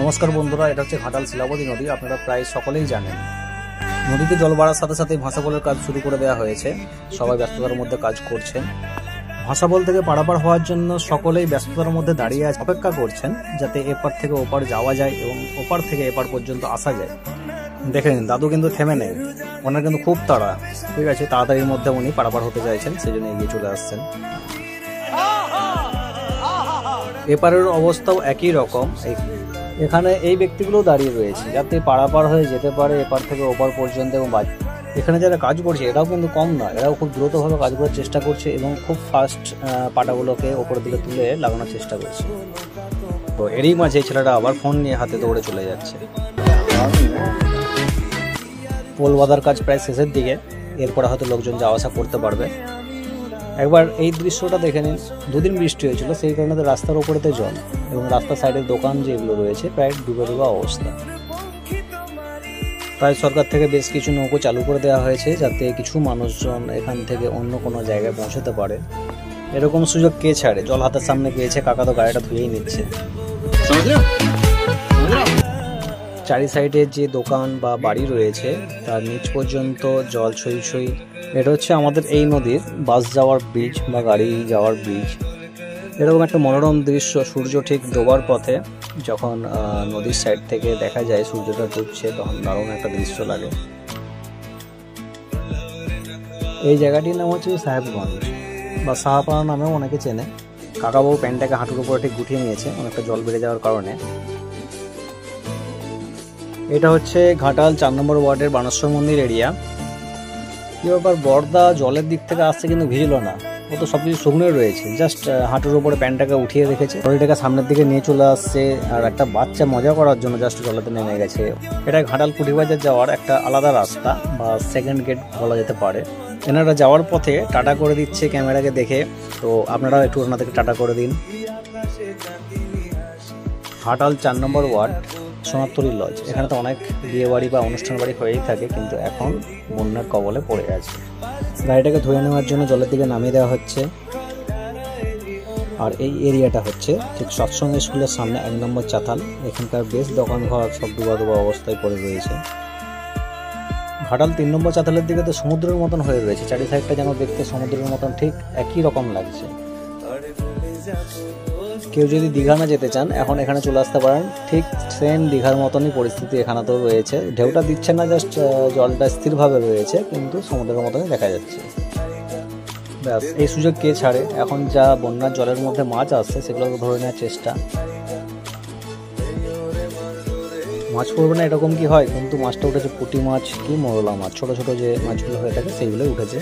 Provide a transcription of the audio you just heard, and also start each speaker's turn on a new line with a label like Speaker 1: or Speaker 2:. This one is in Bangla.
Speaker 1: নমস্কার বন্ধুরা, এটা হচ্ছে ঘাটাল শিলাবতী নদী। আপনারা প্রায় সকলেই জানেন নদীতে জল বাড়ার সাথে সাথে ভাসাবলের কাজ শুরু করে দেওয়া হয়েছে। সবাই ব্যস্ততার মধ্যে কাজ করছেন। ভাসাবল থেকে পারাপার হওয়ার জন্য সকলেই ব্যস্ততার মধ্যে দাঁড়িয়ে অপেক্ষা করছেন যাতে এপার থেকে ওপার যাওয়া যায় এবং ওপার থেকে এপার পর্যন্ত আসা যায়। দেখে নিন, দাদু কিন্তু থেমে নেই, ওনার কিন্তু খুব তাড়া। ঠিক আছে, তাড়াতাড়ির মধ্যে উনি পারাপার হতে চাইছেন, সেই জন্য এগিয়ে চলে আসছেন। এপারের অবস্থাও একই রকম। এখানে এই ব্যক্তিগুলো দাঁড়িয়ে রয়েছে যাতে পারাপার হয়ে যেতে পারে এপার থেকে ওপার পর্যন্ত। এবং এখানে যারা কাজ করছে এরাও কিন্তু কম নয়, এরাও খুব দ্রুতভাবে কাজ করার চেষ্টা করছে এবং খুব ফাস্ট পাটাগুলোকে ওপরের দিকে তুলে লাগানোর চেষ্টা করছে। তো এরই মাঝে ছেলেটা আবার ফোন নিয়ে হাতে দৌড়ে চলে যাচ্ছে। পোল বাঁধার কাজ প্রায় শেষের দিকে, এরপরে হয়তো লোকজন যাওয়া আসা করতে পারবে। একবার এই দৃশ্যটা দেখে নিন, দুদিন বৃষ্টি হয়েছিল, সেই কারণে রাস্তার ওপরেতে জল এবং রাস্তার সাইডের দোকান যেগুলো রয়েছে প্রায় ডুবে ডুবা অবস্থা। তাই সরকার থেকে বেশ কিছু নৌকো চালু করে দেওয়া হয়েছে যাতে কিছু মানুষজন এখান থেকে অন্য কোনো জায়গায় পৌঁছতে পারে। এরকম সুযোগ কে ছাড়ে? জল হাতের সামনে পেয়েছে, কাকা তো গাড়িটা ধুয়েই নিচ্ছে। চারি সাইডে যে দোকান বা বাড়ি রয়েছে তার নিচ পর্যন্ত জল ছই ছই। এটা হচ্ছে আমাদের এই নদীর বাস যাওয়ার ব্রিজ বা গাড়ি যাওয়ার ব্রিজ। এরকম একটা মনোরম দৃশ্য, সূর্য ঠিক ডোবার পথে যখন নদীর সাইড থেকে দেখা যায় সূর্যটা ডুবছে, তখন দারুণ একটা দৃশ্য লাগে। এই জায়গাটির নাম হচ্ছে সাহেবগঞ্জ বা সাহাপাড়া নামেও অনেকে চেনে। কাকাবাবু প্যান্টটাকে হাঁটুর উপরে ঠিক গুটিয়ে নিয়েছে অনেকটা জল বেড়ে যাওয়ার কারণে। এটা হচ্ছে ঘাটাল 4 নম্বর ওয়ার্ডের বানেশ্বর মন্দির এরিয়া। কি ব্যাপার, বর্দা জলের দিক থেকে আসছে কিন্তু ভিজলো না, ও তো সবকিছু শুকনোই রয়েছে। জাস্ট হাঁটুর উপরে প্যান্টটাকে উঠিয়ে রেখেছে, শরীরটাকে সামনের দিকে নিয়ে চলে আসছে। আর একটা বাচ্চা মজা করার জন্য জাস্ট জলেতে নেমে গেছে। এটা ঘাটাল কুঠিবাজার যাওয়ার একটা আলাদা রাস্তা বা সেকেন্ড গেট বলা যেতে পারে। এনারা যাওয়ার পথে টাটা করে দিচ্ছে ক্যামেরাকে দেখে, তো আপনারা একটু ওনাদেরকে টাটা করে দিন। ঘাটাল 4 নম্বর ওয়ার্ড সোনারতলী লজ। এখানে তো অনেক বিয়ে বাড়ি বা অনুষ্ঠান বাড়ি হয়েই থাকে, কিন্তু এখন বন্যার কবলে পড়ে আছে। গাড়িটাকে ধুয়ে নেওয়ার জন্য জলের দিকে নামিয়ে দেওয়া হচ্ছে। আর এই এরিয়াটা হচ্ছে ঠিক সৎসঙ্গ স্কুলের সামনে 1 নম্বর চাতাল। এখানকার বেশ দোকান ঘর সব ডুবা ডুবা অবস্থায় পড়ে রয়েছে। ঘাটাল 3 নম্বর চাতালের দিকে তো সমুদ্রের মতন হয়ে রয়েছে, চারি সাইডটা যেন দেখতে সমুদ্রের মতন ঠিক একই রকম লাগছে। কেউ যদি দীঘা না যেতে চান এখন এখানে চলে আসতে পারেন, ঠিক সেম দীঘার মতনই পরিস্থিতি এখানে তো রয়েছে। ঢেউটা দিচ্ছে না, জাস্ট জলটা স্থিরভাবে রয়েছে, কিন্তু সমুদ্রের মতনই দেখা যাচ্ছে। ব্যাস, এই সুযোগ কে ছাড়ে? এখন যা বন্যার জলের মধ্যে মাছ আসছে সেগুলোকে ধরে নেওয়ার চেষ্টা। মাছ পড়বে না এরকম কি হয়, কিন্তু মাছটা উঠেছে পুঁটি মাছ কি মোরলা মাছ, ছোট ছোট যে মাছগুলো হয়ে থাকে সেইগুলোই উঠেছে।